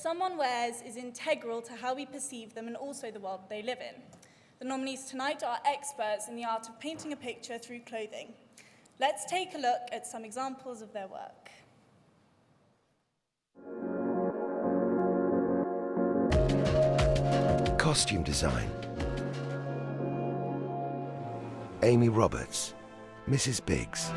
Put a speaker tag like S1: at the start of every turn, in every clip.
S1: someone wears is integral to how we perceive them and also the world they live in. The nominees tonight are experts in the art of painting a picture through clothing. Let's take a look at some examples of their work.
S2: Costume design. Amy Roberts, Mrs. Biggs.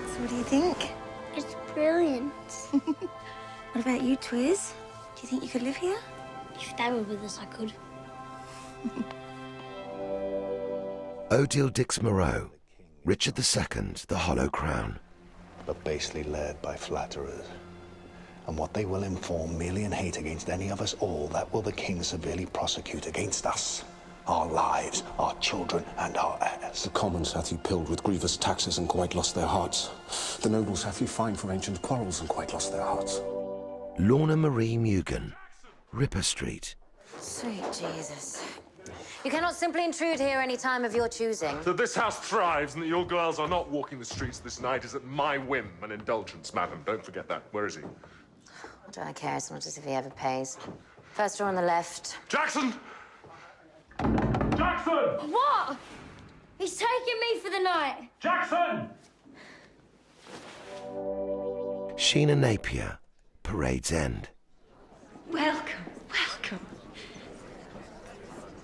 S3: So what do you think?
S4: It's brilliant.
S3: What about you, Twiz? Do you think you could live here?
S4: If they were with us, I could.
S2: Odile Dix-Moreau, Richard II, the Hollow Crown.
S5: But basely led by flatterers. And what they will inform merely in hate against any of us all, that will the king severely prosecute against us, our lives, our children, and our heirs.
S6: The commons hath he pilled with grievous taxes and quite lost their hearts. The nobles hath he fined for ancient quarrels and quite lost their hearts.
S2: Lorna Marie Mugan, Ripper Street.
S3: Sweet Jesus. You cannot simply intrude here any time of your choosing.
S7: That this house thrives and that your girls are not walking the streets this night is at my whim and indulgence, madam. Don't forget that. Where is he?
S3: What do I care? It's not as if he ever pays. First door on the left.
S7: Jackson! Jackson!
S4: What? He's taking me for the night.
S7: Jackson!
S2: Sheena Napier, Parade's End.
S8: Welcome, welcome.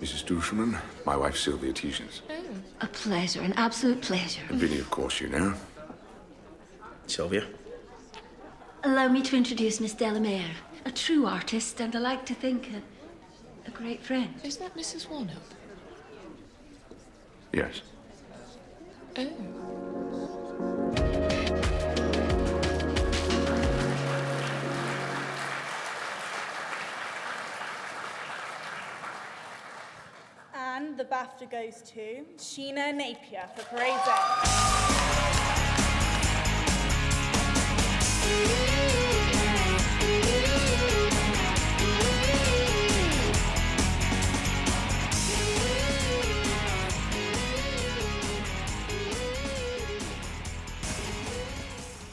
S6: Mrs. Dusherman, my wife Sylvia Teasons.
S8: A pleasure, an absolute pleasure.
S6: And Vinny, of course, you know.
S9: Sylvia.
S8: Allow me to introduce Miss Delamere, a true artist, and I like to think a great friend.
S10: Is that Mrs. Warnock?
S6: Yes.
S10: Oh.
S1: And the BAFTA goes to Sheena Napier for Parade's End.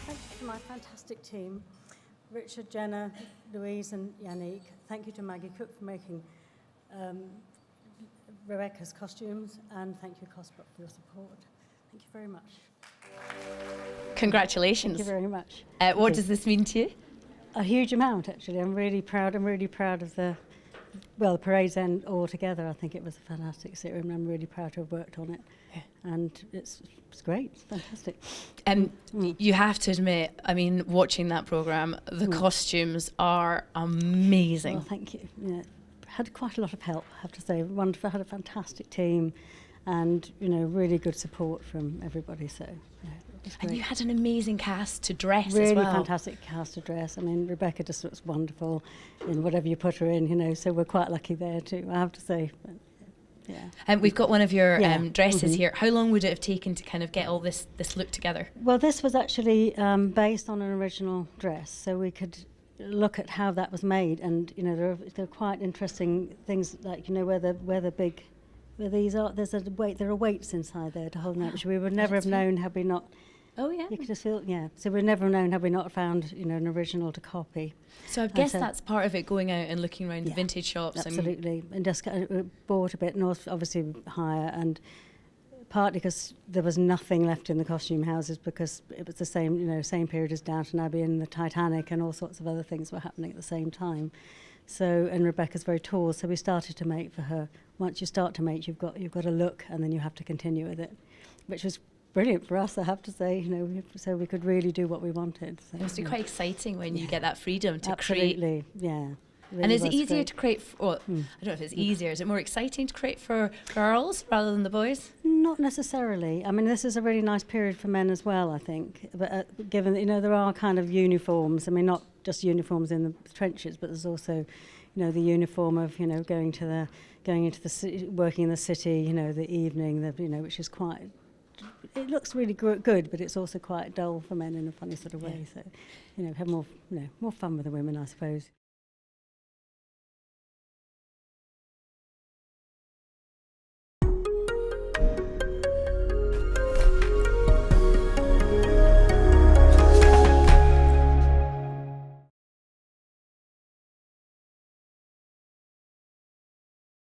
S11: Thank you to my fantastic team, Richard, Jenna, Louise and Yannick. Thank you to Maggie Cook for making Rebecca's costumes, and thank you, Cosbrook, for your support. Thank you very much.
S12: Congratulations.
S11: Thank you very much.
S12: What does this mean to you?
S11: A huge amount, actually. I'm really proud of the Parade's End altogether. I think it was a fantastic series, and I'm really proud to have worked on it. Yeah. And it's great. It's fantastic.
S12: You have to admit, I mean, watching that programme, the costumes are amazing.
S11: Well, thank you. Yeah. Had quite a lot of help, I have to say. Wonderful. Had a fantastic team, and really good support from everybody. So, yeah, it was great.
S12: And you had an amazing cast to dress
S11: really
S12: as well.
S11: Really fantastic cast to dress. I mean, Rebecca just looks wonderful in whatever you put her in. So we're quite lucky there too, I have to say. But, yeah.
S12: And we've got one of your dresses here. How long would it have taken to kind of get all this look together?
S11: Well, this was actually based on an original dress, so we could look at how that was made, and there are quite interesting things, like where these are. There are weights inside there to hold them out, which we would never have known had we not.
S12: Oh yeah.
S11: You could just feel So we'd never have known had we not found an original to copy.
S12: So I guess that's part of it, going out and looking around the vintage shops.
S11: Absolutely, and just bought a bit, and also obviously higher, and partly because there was nothing left in the costume houses, because it was the same period as Downton Abbey and the Titanic, and all sorts of other things were happening at the same time. So, and Rebecca's very tall, so we started to make for her. Once you start to make, you've got a look, and then you have to continue with it, which was brilliant for us, I have to say. So we could really do what we wanted. So,
S12: it must be quite exciting when you get that freedom to
S11: create.
S12: Absolutely,
S11: yeah.
S12: Really, and is it easier to create, I don't know if it's easier, is it more exciting to create for girls rather than the boys?
S11: Not necessarily. I mean, this is a really nice period for men as well, I think. But given that, there are kind of uniforms, I mean, not just uniforms in the trenches, but there's also, the uniform of, going into the city, working in the city, the evening, which is quite, it looks really good, but it's also quite dull for men in a funny sort of way. So, have more fun with the women, I suppose.